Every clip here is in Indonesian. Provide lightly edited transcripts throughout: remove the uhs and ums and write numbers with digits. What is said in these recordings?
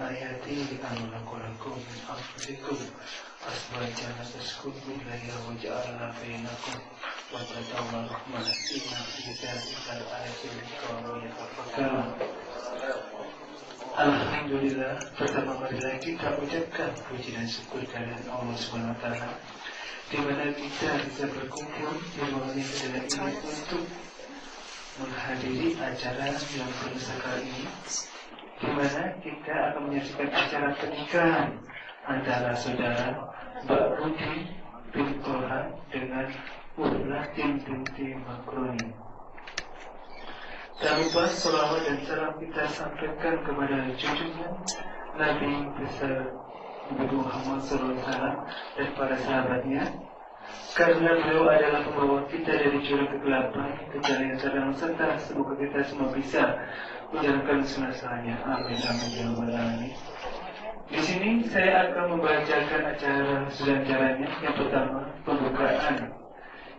ayati anulakulakum min anfusikum aswajan taskunu ilayha wa ja'ala bainakum mawaddah wa rahmah inna fi dzalika laayatin liqaumin yatafakkarun. Alhamdulillah, pertama marilah kita ucapkan puji dan syukur kehadirat Allah SWT, di mana kita bisa berkumpul di ruangan yang indah ini untuk menghadiri acara yang berbesar kali ini, di mana kita akan menyaksikan acara pernikahan antara saudara Mbak Rudy bin Toha dengan Ulatin binti Makroni. Tak lupa salawat dan salam kita sampaikan kepada cucunya Nabi besar Nabi Muhammad SAW dan para sahabatnya, karena beliau adalah pembawa kita dari jurang kegelapan ke jalan yang terang, serta semoga kita semua bisa menjalankan sunnah-sunnahnya. Amin amin ya rabbal alamin. Di sini saya akan membacakan acaranya. Yang pertama pembukaan,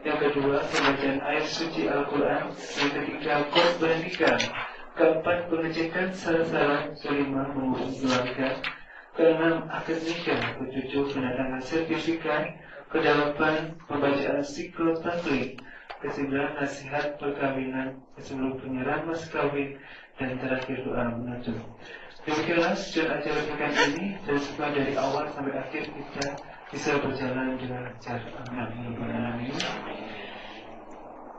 yang kedua pembacaan ayat suci Al-Quran, yang ketiga khutbah nikah, keempat pengecekan salah-salah, kelima mengurus keluarga, keenam akad nikah, ketujuh penandatangan sertifikat, kedelapan pembacaan siklus taklid, kesembilan nasihat perkawinan, kesembilan penyerahan mas kawin, dan terakhir doa menutup. Demikianlah sejak acara pekan ini, dan setelah dari awal sampai akhir kita bisa berjalan dengan lancar. Amin.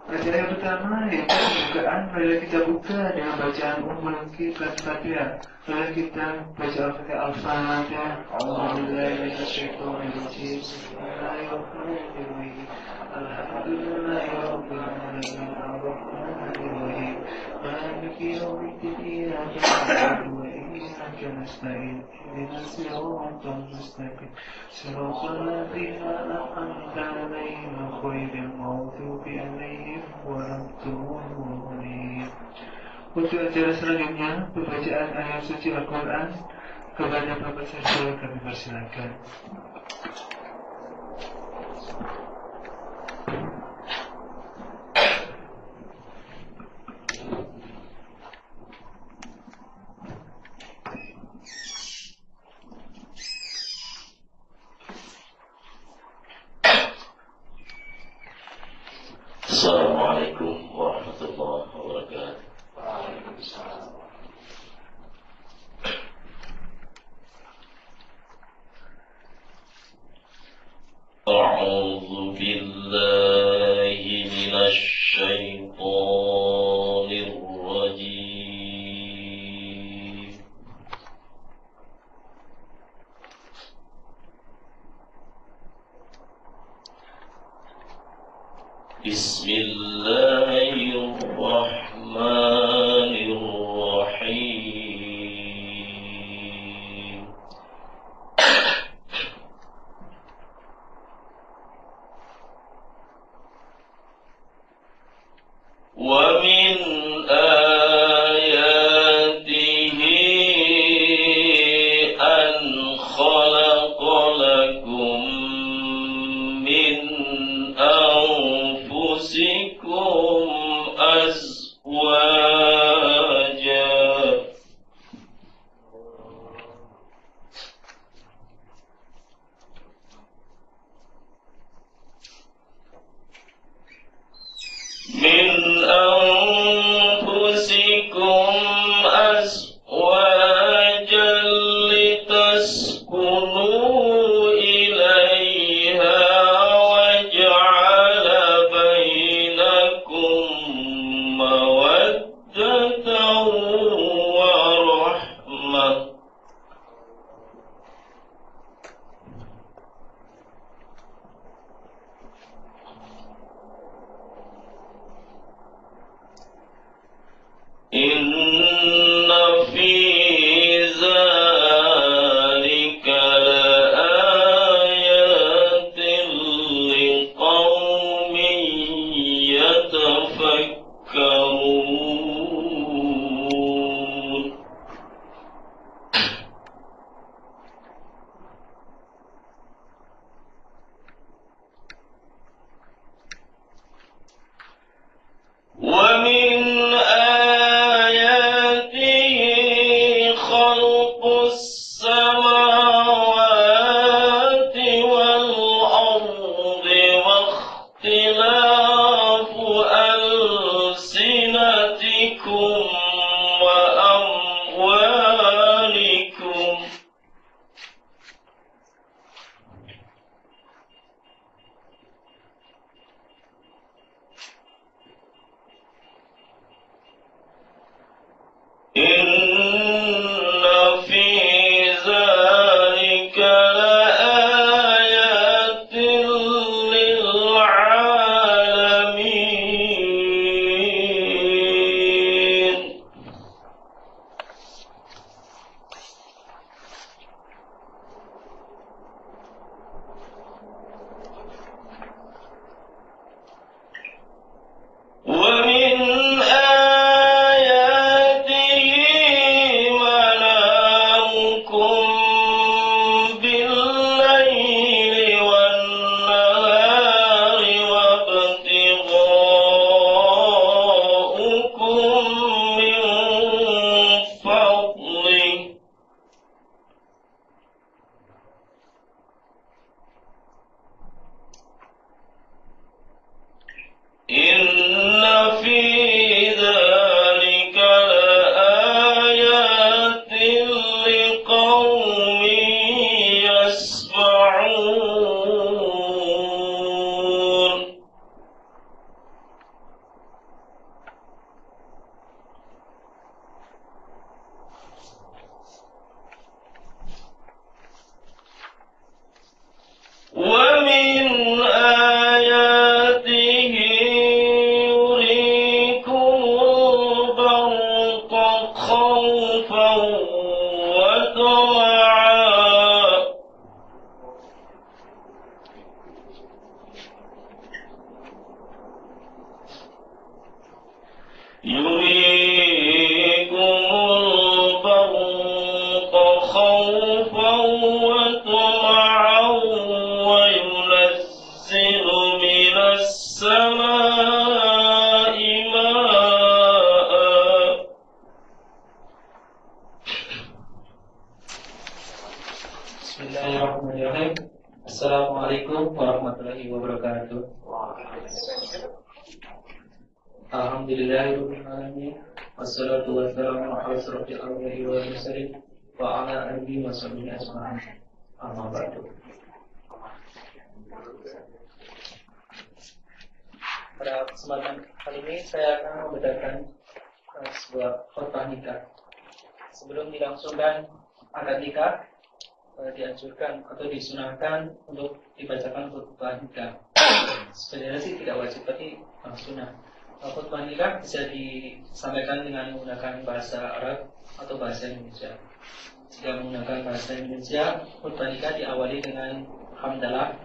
Acara yang pertama yaitu pembukaan. Marilah kita buka dengan bacaan Ummul Fatihah. Marilah kita baca Al-Fatihah. Alhamdulillahirrahmanirrahim. Bismillahirrahmanirrahim. Alhamdulillahirrahmanirrahim. Ar-Rahmanirrahim. Maliki yaumiddin. Iyyaka na'budu wa iyyaka nasta'in. Ihdinas siratal mustaqim. Siratal ladzina an'amta 'alaihim ghairil maghdubi 'alaihim waladdallin. Untuk acara selanjutnya, pembacaan ayat suci Al-Quran, kepada Bapak Saiful kami persilakan. Assalamualaikum warahmatullahi wabarakatuh. Waalaikumsalam. A'udzu billahi minasy syaithanir rajim. Bismillahirrahmanirrahim. Wa min ayatihi an khalaqa lakum min anfusikum خلق السماوات والأرض واختلاف ألسنتكم وأموالكم إن في ذلك لآيات للعالمين ومن آياته منامكم بالليل والنهار وابتغاؤكم من فضله إن في ذلك لآيات لقوم يسمعون ومن آياته يريكم البرق خوفا وطمعا يريكم البرق خوفا وطمعا وينزل من السماء ماء Bismillahirrahmanirrahim. Assalamualaikum warahmatullahi wabarakatuh. Alhamdulillahirrahmanirrahim. Wassalatu wassalamu ala asyrafil anbiya'i wal mursalin wa ala alihi wa sahbihi ajma'in. Amma ba'du. Pada kesempatan kali ini saya akan membedakan sebuah khutbah nikah. Sebelum dilangsungkan akad nikah, dianjurkan atau disunahkan untuk dibacakan khutbah nikah. Sebenarnya sih tidak wajib, tapi sunnah. Khutbah nikah bisa disampaikan dengan menggunakan bahasa Arab atau bahasa Indonesia. Jika menggunakan bahasa Indonesia, khutbah nikah diawali dengan hamdalah,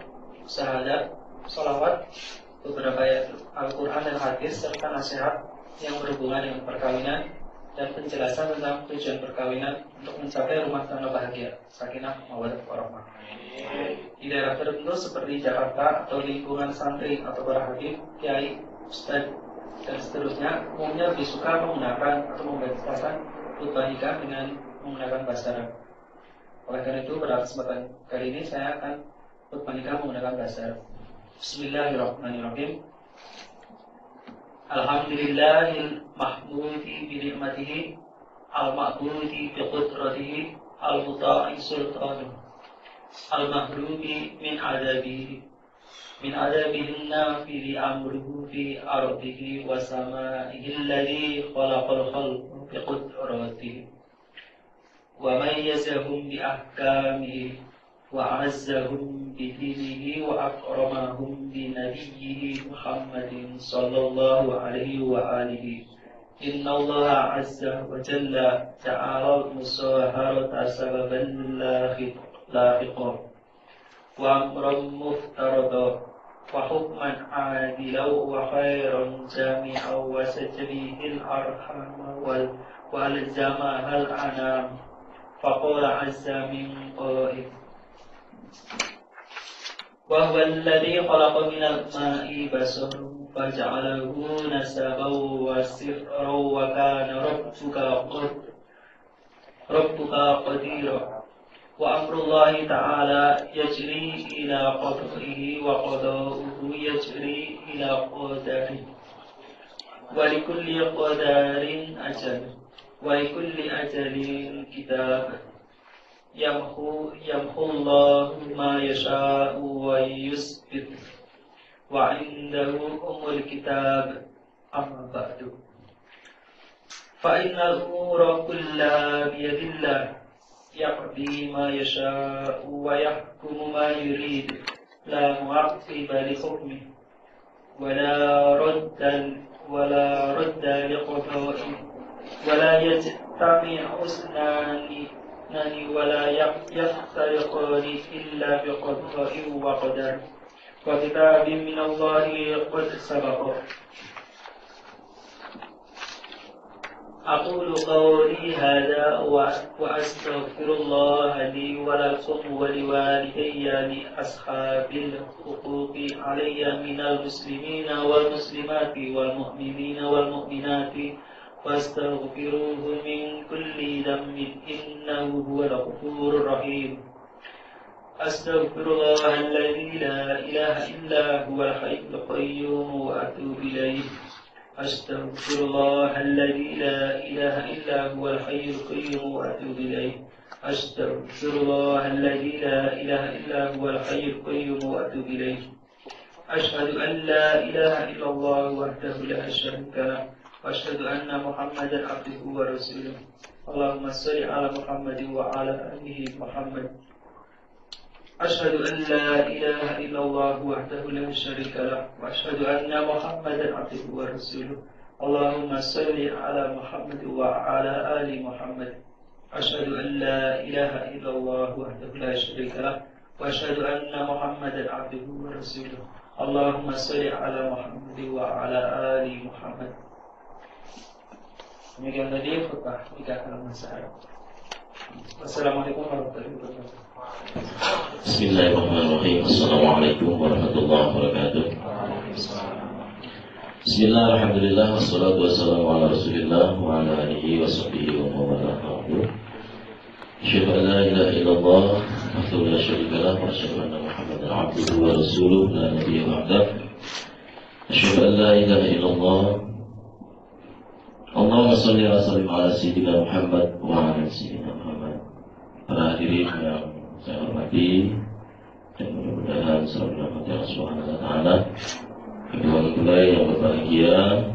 syahadat, sholawat, beberapa ayat Al-Quran dan hadis serta nasihat yang berhubungan dengan perkawinan dan penjelasan tentang tujuan perkawinan untuk mencapai rumah tangga bahagia, sakinah, mawaddah, warahmah. Di daerah tertentu seperti Jakarta atau lingkungan santri atau para hakim, kiai, ustadz dan seterusnya, umumnya lebih suka menggunakan atau membacakan khutbah nikah dengan menggunakan bahasa Arab. Oleh karena itu, pada kesempatan kali ini saya akan khutbah nikah menggunakan bahasa Arab. Bismillahirrahmanirrahim. Alhamdulillahil mahmudi bi ni'matihi al-ma'budi bi qudratihi al-muta'i sultanuh al-mahrubi min adabihi nafili amruhu fi ardihi wa sama'ihi alladhi khalaqal khalqa bi qudratihi wa mayyazahum bi ahkamihi wa azzahum bi dinihi wa akramahum bi nabiyyihi Muhammadin sallallahu alaihi wa alihi. Inna Allah azza wa jalla ja'ala al-musaharata sababan lahiqan wa amran muftarada wa hukman adilan wa khairan jami'an wa sajbihil arham wal zamahal anam faqala azza min qaid wa huwa alladhi khalaqa minal ma'i basharan faja'alahu nasaban wa sihran wa kana rabbuka rabbuka qadira. Wa amrullahi ta'ala yajri ila qadrihi wa qada'uhu yajri ila qadarihi. Wa likulli qadarin ajal. Wa likulli ajalin kitab. Yamhu Allahu ma yasha'u wa yusbit. Wa indahu umul kitab. Amma ba'du. Fa innal umura kullaha biyadillah. يقضي ما يشاء ويحكم ما يريد لا معقب لحكمه ولا رد لقضائه ولا يجتمع اثنان ولا يفترقان إلا بقضاء وقدر وكتاب من الله قد سبق. أقول قولي هذا وأستغفر الله لي ولكم ولوالدي لأصحاب الحقوق علي من المسلمين والمسلمات والمؤمنين والمؤمنات واستغفروه من كل ذنب إنه هو الغفور الرحيم. أستغفر الله الذي لا إله إلا هو الحي القيوم وأتوب إليه. أستغفر الله الذي لا إله إلا هو الحي القيوم وأتوب إليه. أستغفر الله الذي لا إله إلا هو الحي القيوم وأتوب إليه. أشهد أن لا إله إلا الله وحده لا شريك له وأشهد أن محمدا عبده ورسوله. اللهم صل على محمد وعلى آله محمد. أشهد أن لا إله إلا الله وحده لا شريك له وأشهد أن محمدا عبده ورسوله. اللهم صل على محمد وعلى آل محمد. أشهد أن لا إله إلا الله وحده لا شريك له وأشهد أن محمدا عبده ورسوله. اللهم صل على محمد وعلى آل محمد. Demikian tadi khutbah 3 halaman sehari. Wassalamualaikum warahmatullahi wabarakatuh. Bismillahirrahmanirrahim. Assalamualaikum warahmatullahi wabarakatuh. Bismillah, alhamdulillah, wassalatu wassalamu ala rasulillah wa ala alihi wa sahbihi wa mawalah. Asyhadu an la ilaha illallah wahdahu la syarika lah wa asyhadu anna Muhammadan abduhu wa rasuluh la nabiyya ba'dah. Asyhadu an la ilaha illallah. Allahumma shalli wa sallim ala sayyidina Muhammad wa ala sayyidina Muhammad. Para hadirin yang saya hormati dan mudah-mudahan selalu dirahmati Allah Subhanahu wa taala. Kedua mempelai yang berbahagia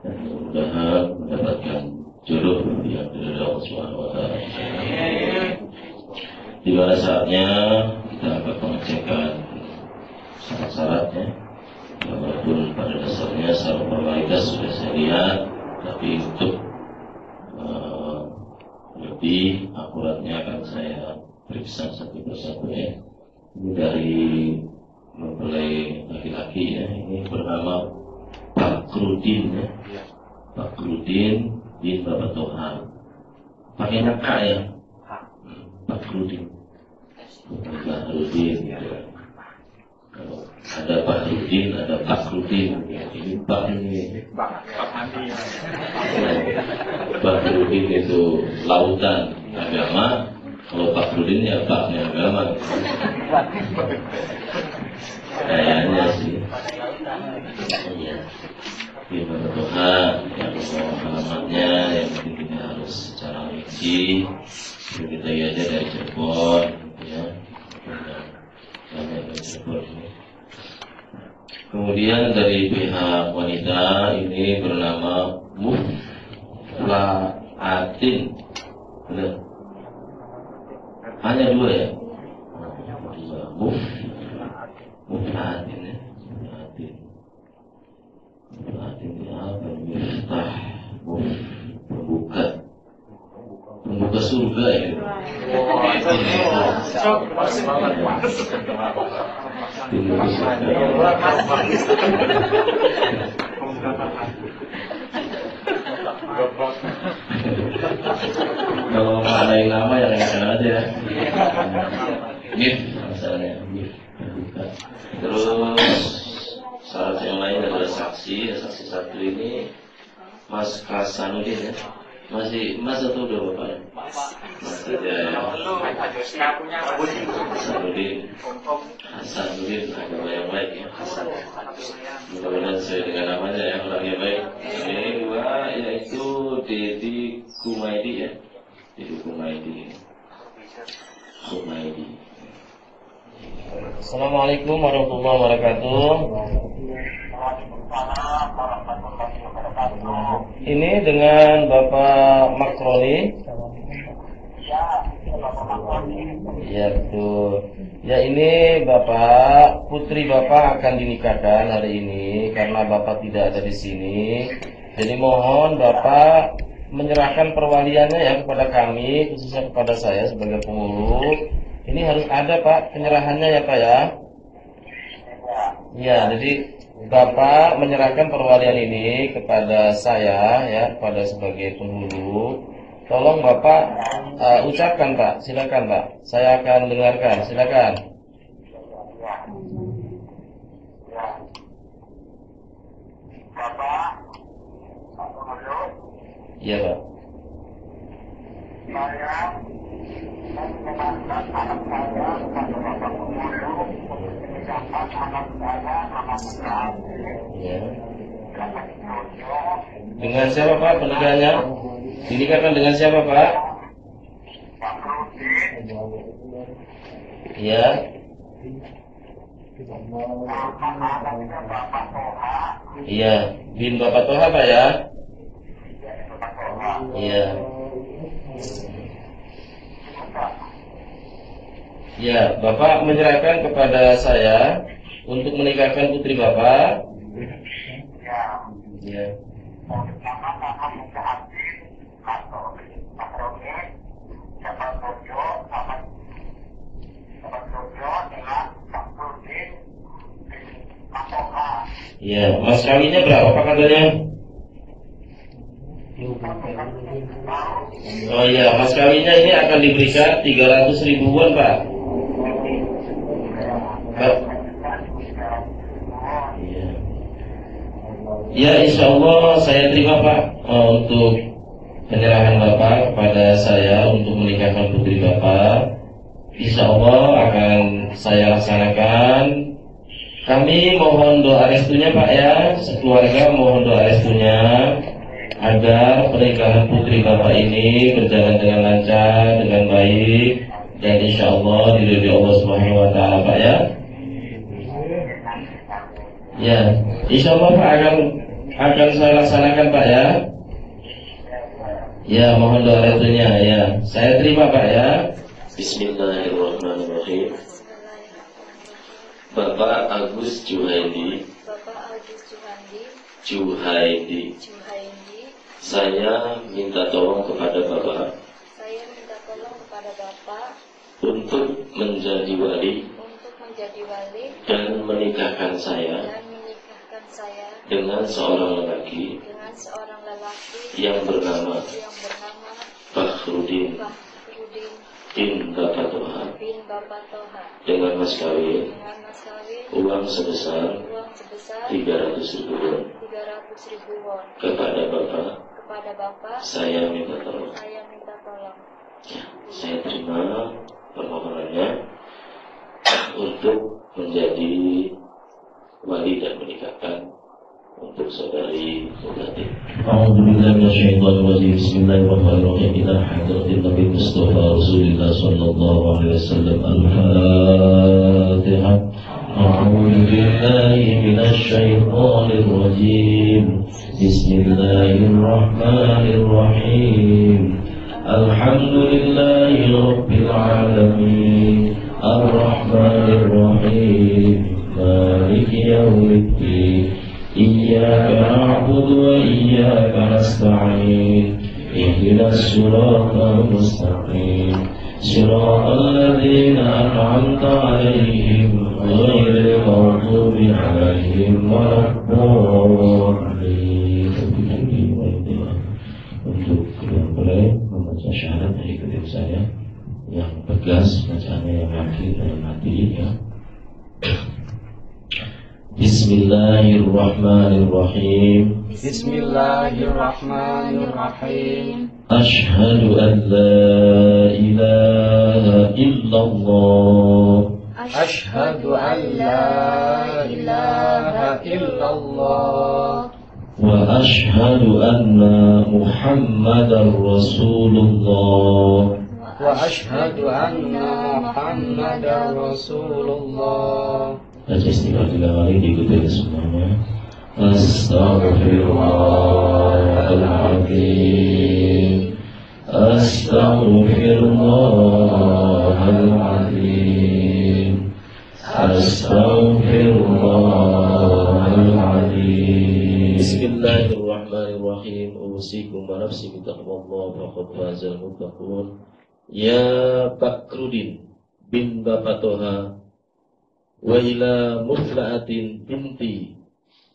dan mudah-mudahan mendapatkan jodoh yang dari Allah Subhanahu wa taala. Di mana saatnya kita akan mengecekkan syarat-syaratnya. Walaupun pada dasarnya secara formalitas sudah saya lihat, tapi untuk lebih akuratnya akan saya periksa satu persatu ya. Ini dari mempelai laki-laki ya. Ini bernama Pak Krudin ya. Pak Krudin bin Bapak Toha. Pakai K ya. Pak Krudin. Bukan Pak Krudin ya. Kalau ada Pak Krudin, ada Pak Krudin ya. Ini Pak ini. Pak Krudin itu lautan agama. Kalau Pak Krudin ya Paknya agama. Kayaknya sih. Iya. Di Bapak Toha yang mau alamatnya yang penting kita harus secara rinci. Kita aja dari Cirebon ya. Dari Cirebon ini. Kemudian dari pihak wanita ini bernama Muflaatin. Benar? Hanya 2 ya? Muflaatin ya. Muflaatin ini apa? Miftah. Pembuka surga ya. Kalau maknain nama yang enak aja. Mif, misalnya Mif. Terus syarat yang lain adalah saksi. Saksi satu ini Mas Hasanuddin ya. Masih Mas atau udah Bapak? Masih ya. Hasanuddin agama yang baik ya. Mudah-mudahan sesuai dengan namanya ya, orang yang baik. Ini dua yaitu Dedi Kumaidi ya. Dedi Kumaidi. Assalamualaikum warahmatullahi wabarakatuh. Ini dengan Bapak Makroni. Ya betul. Ya ini Bapak, putri Bapak akan dinikahkan hari ini karena Bapak tidak ada di sini. Jadi mohon Bapak menyerahkan perwaliannya ya kepada kami, khususnya kepada saya sebagai pengurus. Ini harus ada Pak penyerahannya ya Pak ya. Ya, jadi Bapak menyerahkan perwalian ini kepada saya ya, kepada sebagai penghulu. Tolong Bapak ucapkan Pak, silakan Pak. Saya akan dengarkan, silakan. Bapak, Iya Pak. saya mengenalkan anak saya kepada Bapak Penghulu untuk menikahkan anak saya nama Ya. Dengan siapa Pak pernikahannya? Dinikahkan dengan siapa Pak? Pak Rudin, Iya. anaknya Bapak Toha, Iya. Bin Bapak Toha Pak ya? Bapak Toha. Iya. Ya, Bapak menyerahkan kepada saya untuk menikahkan putri Bapak. Ya, Ya. nama Mujahatin atau Pak Rudin, Bapak Jojo, Bapak Jojo dengan Pak Rudin, Pak Toha. Ya, mas kawinnya berapa Pak katanya? Oh iya, mas kawinnya ini akan diberikan 300 ribuan Pak. Pak. Iya. Ya, insya Allah saya terima Pak untuk penyerahan Bapak kepada saya untuk menikahkan putri Bapak. Insya Allah akan saya laksanakan. Kami mohon doa restunya Pak ya, sekeluarga mohon doa restunya agar pernikahan putri Bapak ini berjalan dengan lancar, dengan baik, dan insya Allah diridhoi Allah Subhanahu Wa Taala Pak ya. Ya, insya Allah Pak akan saya laksanakan Pak ya. Ya, mohon doa restunya ya. Saya terima Pak ya. Bismillahirrahmanirrahim. Bapak Agus Juhaidi, Juhaidi, saya minta tolong kepada Bapak untuk menjadi wali dan menikahkan saya dengan seorang lelaki yang bernama Fakhrudin bin Bapak Toha dengan mas kawin uang sebesar 300 ribu won. Kepada Bapak saya minta tolong. Ya, saya terima permohonannya untuk menjadi wali dan menikahkan untuk saudari Mugati. A'udzubillahi minasyaitonir rajim. Bismillahirrahmanirrahim. Ila hadratin Nabi Mustafa Rasulullah sallallahu alaihi wasallam. Al-Fatihah. A'udzubillahi minasyaitonir rajim. Bismillahirrahmanirrahim. Alhamdulillahi rabbil alamin. Ar-Rahmanir Rahim. Maliki yaumiddin. إياك نعبد وإياك نستعين اهدنا الصراط المستقيم صراط الذين أنعمت عليهم غير المغضوب عليهم ولا الضالين. Untuk yang boleh membaca syahadat dari kedua saya yang tegas, bacaannya yang yakin dan mati ya. Bismillahirrahmanirrahim. Bismillahirrahmanirrahim. Asyhadu an la ilaha illallah. Asyhadu an la ilaha illallah. Wa asyhadu anna Muhammadar Rasulullah. Wa asyhadu anna Muhammadar Rasulullah. Baca istighfar 3 kali, diikuti semuanya. Astaghfirullahaladzim. Astaghfirullahaladzim. Astaghfirullahaladzim. Bismillahirrahmanirrahim. Usikum wa nafsi bitaqwallah faqad fazal muttaqun. Ya Bakrudin bin Bapak Toha wa ila Mufla'atin binti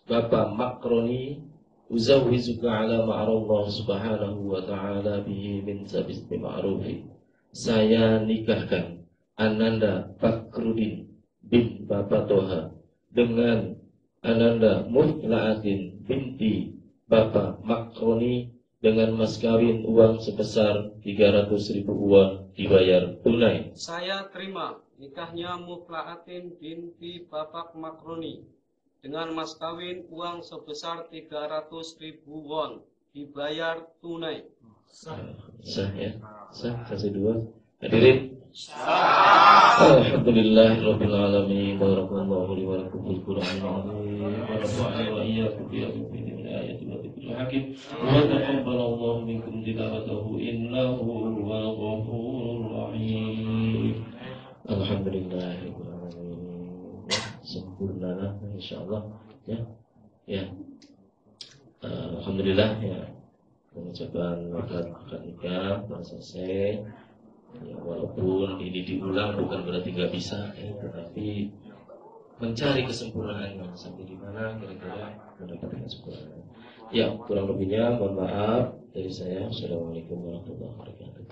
Bapak Makroni uzawwizuka ala ma'arallah subhanahu wa ta'ala bihi min sabismi ma'rufi. Saya nikahkan Ananda Bakrudin bin Bapak Toha dengan Ananda Mufla'atin binti Bapak Makroni dengan mas kawin uang sebesar 300.000 uang dibayar tunai. Saya terima nikahnya Mufla'atin binti Bapak Makroni dengan mas kawin uang sebesar 300.000 won dibayar tunai. Sah ya, sah, kasih 2. Hadirin. Alhamdulillahirabbil alamin. Barakallahu li wa lakum fil Qur'anil azim. Wa nafa'ani wa iyyakum bi ayatin wa dhikril hakim. Wa taqabbalallahu minkum tilawatahu innahu huwal ghafurur rahim. Alhamdulillahirabbil alamin. Sempurna lah insyaallah ya. Ya. Alhamdulillah ya. Pengucapan akad nikah telah selesai. Ya, walaupun ini diulang bukan berarti nggak bisa, tetapi mencari kesempurnaan sampai di mana kira-kira mendapatkan kesempurnaan. Ya, kurang lebihnya mohon maaf dari saya. Assalamualaikum warahmatullahi wabarakatuh.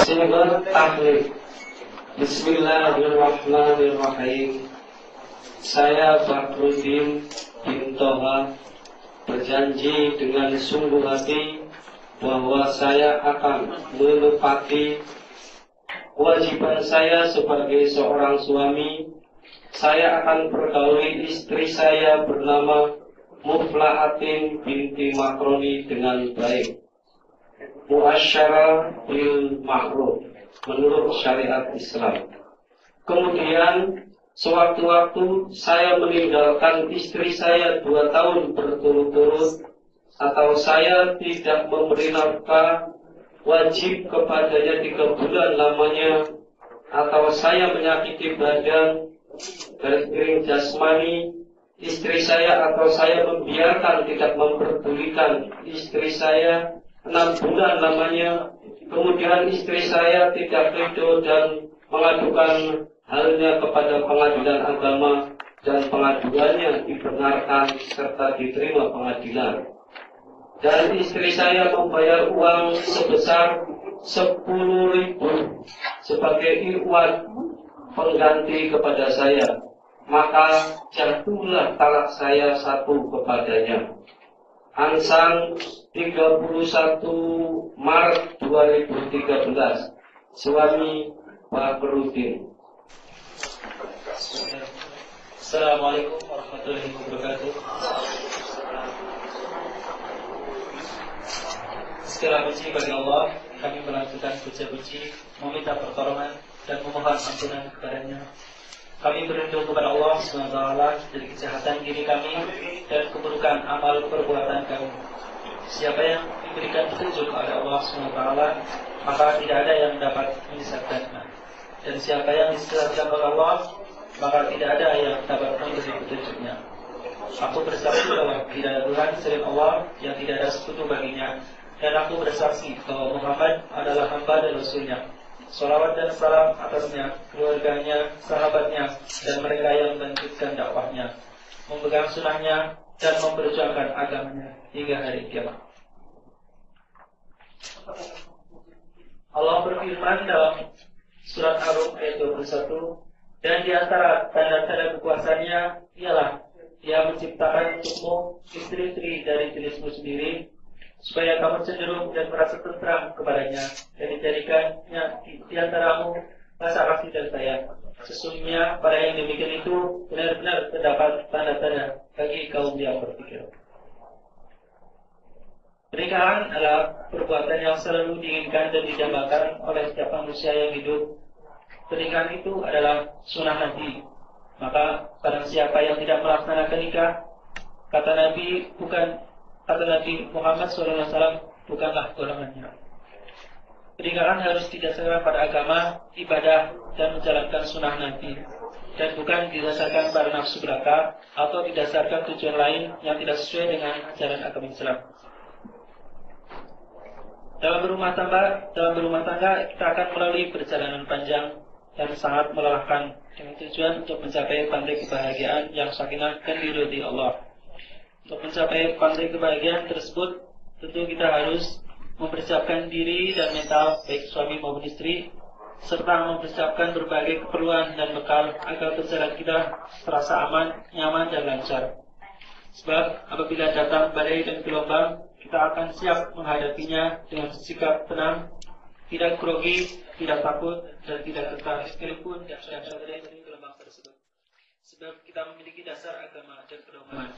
Silakan tahlil. Bismillahirrahmanirrahim. Saya Bakrudin bin Toha berjanji dengan sungguh hati bahwa saya akan menepati kewajiban saya sebagai seorang suami. Saya akan pergauli istri saya bernama Mufla'atin binti Makroni dengan baik. Muasyarah bil ma'ruf menurut syariat Islam. Kemudian sewaktu-waktu saya meninggalkan istri saya 2 tahun berturut-turut, atau saya tidak memberi nafkah wajib kepadanya 3 bulan lamanya, atau saya menyakiti badan garis miring jasmani istri saya, atau saya membiarkan tidak memperdulikan istri saya 6 bulan lamanya, kemudian istri saya tidak ridho dan mengadukan halnya kepada pengadilan agama dan pengaduannya dibenarkan serta diterima pengadilan. dan istri saya membayar uang sebesar 10.000 sebagai ikhwan pengganti kepada saya, maka jatuhlah talak saya satu kepadanya. Ansang 31 Maret 2013. Suami Pak Perudin. Assalamualaikum warahmatullahi wabarakatuh. Segala puji bagi Allah, kami melanjutkan puja-puji, meminta pertolongan dan memohon ampunan kepadanya. Kami berlindung kepada Allah SWT dari kejahatan diri kami dan keburukan amal perbuatan kami. Siapa yang diberikan petunjuk oleh Allah SWT, maka tidak ada yang dapat menyesatkannya. Dan siapa yang disesatkan oleh Allah, maka tidak ada yang dapat memberi petunjuknya. Aku bersaksi bahwa tidak ada Tuhan selain Allah yang tidak ada sekutu baginya. Dan aku bersaksi bahwa Muhammad adalah hamba dan Rasulnya. Salawat dan salam atasnya, keluarganya, sahabatnya, dan mereka yang melanjutkan dakwahnya, memegang sunnahnya, dan memperjuangkan agamanya hingga hari kiamat. Allah berfirman dalam surat Ar-Rum ayat 21, dan di antara tanda-tanda kekuasaannya ialah Dia menciptakan untukmu istri-istri dari jenismu sendiri, supaya kamu cenderung dan merasa tentram kepadanya, dan dijadikannya di antaramu rasa kasih dan sayang. Sesungguhnya pada yang demikian itu benar-benar terdapat tanda-tanda bagi kaum yang berpikir. Pernikahan adalah perbuatan yang selalu diinginkan dan didambakan oleh setiap manusia yang hidup. Pernikahan itu adalah sunnah Nabi. Maka barang siapa yang tidak melaksanakan nikah, kata Nabi Muhammad SAW, bukanlah golongannya. Pernikahan harus didasarkan pada agama, ibadah, dan menjalankan sunnah Nabi, dan bukan didasarkan pada nafsu belaka atau didasarkan tujuan lain yang tidak sesuai dengan ajaran agama Islam. Dalam berumah tangga kita akan melalui perjalanan panjang dan sangat melelahkan dengan tujuan untuk mencapai pantai kebahagiaan yang sakinah dan diridhoi Allah. Untuk mencapai pantai kebahagiaan tersebut, tentu kita harus mempersiapkan diri dan mental baik suami maupun istri, serta mempersiapkan berbagai keperluan dan bekal agar perjalanan kita terasa aman, nyaman, dan lancar. Sebab apabila datang badai dan gelombang, kita akan siap menghadapinya dengan sikap tenang, tidak grogi, tidak takut, dan tidak gentar sekalipun dan badai dari gelombang tersebut. Sebab kita memiliki dasar agama dan pedoman.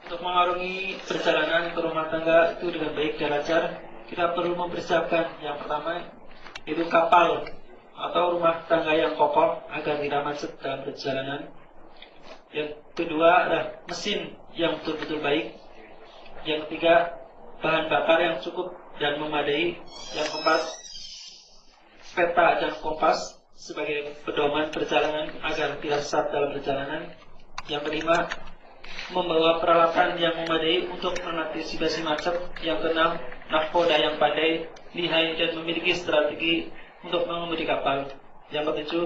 Untuk mengarungi perjalanan ke rumah tangga itu dengan baik dan lancar, kita perlu mempersiapkan yang pertama, yaitu kapal atau rumah tangga yang kokoh agar tidak macet dalam perjalanan. Yang kedua adalah mesin yang betul-betul baik. Yang ketiga, bahan bakar yang cukup dan memadai. Yang keempat, peta dan kompas sebagai pedoman perjalanan agar tidak sesat dalam perjalanan. Yang kelima, membawa peralatan yang memadai untuk mengantisipasi macet. Yang keenam, nahkoda yang pandai, lihai, dan memiliki strategi untuk mengemudi kapal. Yang ketujuh,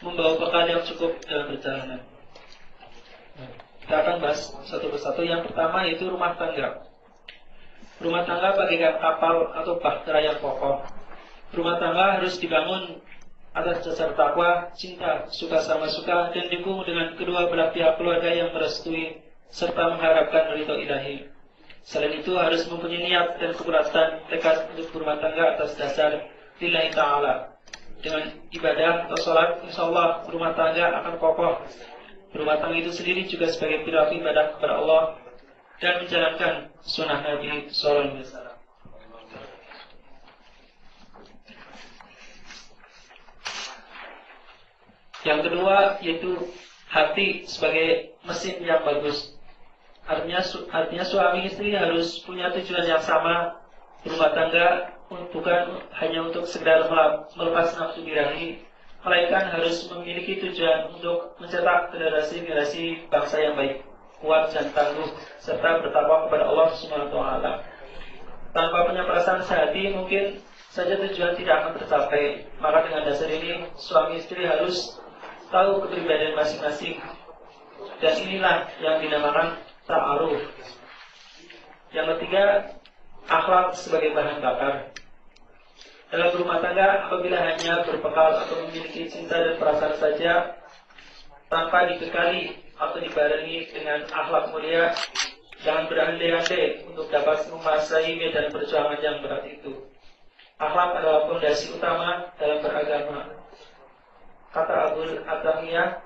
membawa bekal yang cukup dalam perjalanan. Kita akan bahas satu persatu. Yang pertama yaitu rumah tangga. Rumah tangga bagaikan kapal atau bahtera yang kokoh. Rumah tangga harus dibangun atas dasar takwa, cinta, suka sama suka, dan didukung dengan kedua belah pihak keluarga yang merestui serta mengharapkan ridho ilahi. Selain itu harus mempunyai niat dan keberatan tekad untuk berumah tangga atas dasar lillahi ta'ala. Dengan ibadah atau sholat, insyaallah rumah tangga akan kokoh. Rumah tangga itu sendiri juga sebagai pilar ibadah kepada Allah dan menjalankan sunnah Nabi Sallallahu Alaihi Wasallam. Yang kedua yaitu hati sebagai mesin yang bagus. Artinya suami istri harus punya tujuan yang sama. Rumah tangga bukan hanya untuk sekedar melepas nafsu birahi, melainkan harus memiliki tujuan untuk mencetak generasi bangsa yang baik, kuat dan tangguh, serta bertakwa kepada Allah Subhanahu wa Ta'ala. Tanpa punya perasaan sehati, mungkin saja tujuan tidak akan tercapai. Maka dengan dasar ini, suami istri harus tahu kepribadian masing-masing, dan inilah yang dinamakan ta'aruf. Yang ketiga, akhlak sebagai bahan bakar. Dalam berumah tangga, apabila hanya berbekal atau memiliki cinta dan perasaan saja, tanpa dibekali atau dibarengi dengan akhlak mulia, jangan berandai-andai untuk dapat menguasai medan perjuangan yang berat itu. Akhlak adalah fondasi utama dalam beragama. Kata Abul Athamiyah,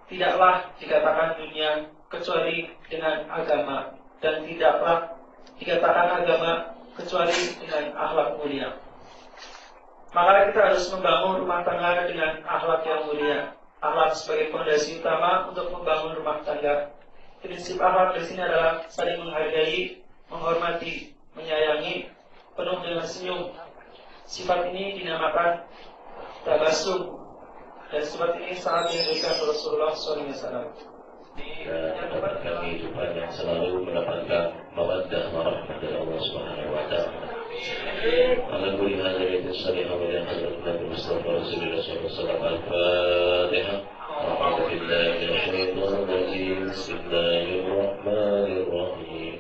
tidaklah dikatakan dunia kecuali dengan agama, dan tidaklah dikatakan agama kecuali dengan akhlak mulia. Maka kita harus membangun rumah tangga dengan akhlak yang mulia. Akhlak sebagai fondasi utama untuk membangun rumah tangga. Prinsip akhlak di sini adalah saling menghargai, menghormati, menyayangi, penuh dengan senyum. Sifat ini dinamakan tabassum, dan sifat ini sangat dianjurkan Rasulullah SAW. Dapat kehidupan yang selalu mendapatkan mawaddah warahmah dari Allah Subhanahu wa taala. Ala kulli hadhihi as-salihah wa hadhihi Nabi Mustafa Rasulullah sallallahu alaihi wasallam. Al-Fatihah. A'udzu billahi minasyaitonir rajim. Bismillahirrahmanirrahim.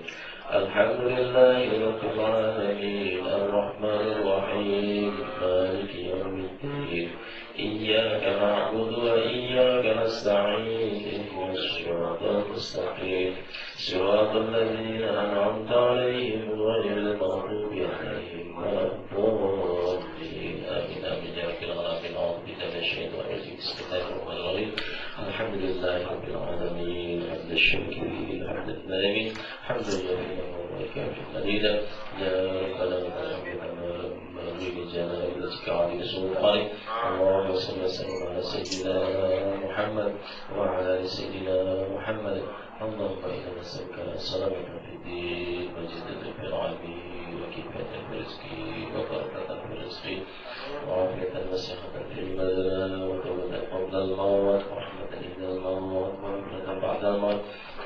Alhamdulillahi rabbil alamin. Ar-Rahmanir Rahim. Maliki yaumiddin. إياك نعبد وإياك نستعين اهدنا الصراط المستقيم صراط الذين أنعمت عليهم غير المغضوب عليهم ولا الضالين آمين آمين يا رب العالمين أعوذ بالله من الشيطان الرجيم بسم الله الرحمن الرحيم الحمد لله رب العالمين حمد الشاكرين حمد النائمين حمدا يغفر ويكافئ مزيدا يا ربنا لك الحمد بجلال وجهك علي سلطانك اللهم صل وسلم على سيدنا محمد وعلى ال سيدنا محمد اللهم انا نسالك السلامة في الدين وجدة في العلم وكفاية في الرزق وبركة في الرزق وعافية وصحة في البدن وتوبة قبل الموت ورحمة عند الموت ومغفرة بعد الموت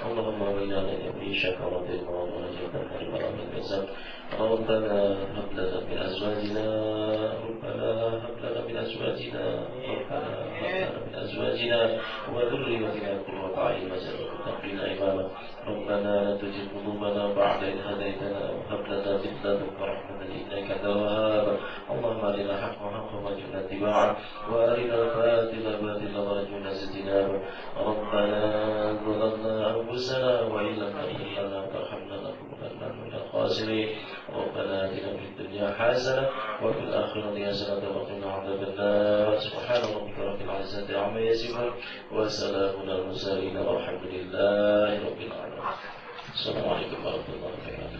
اللهم انا نبي شكرة الموت ونجاة من المرض والميزان ربنا هب لنا من ازواجنا وذريتنا قرة اعين واجعلنا للمتقين اماما ربنا لا تزغ قلوبنا بعد إذ هديتنا وهب لنا من لدنك رحمة إنك أنت الوهاب اللهم أرنا حقا حقا وارزقنا اتباعه وأرنا الباطل باطلا وارزقنا اجتنابه ربنا ظلمنا أنفسنا وإن لم تغفر لنا وترحمنا لنكونن من الخاسرين ربنا آتنا في الدنيا حسنة وفي الآخرة حسنة وقنا عذاب النار سبحان ربك رب العزة عما يصفون وسلام على المرسلين والحمد لله رب العالمين. السلام عليكم ورحمة الله وبركاته.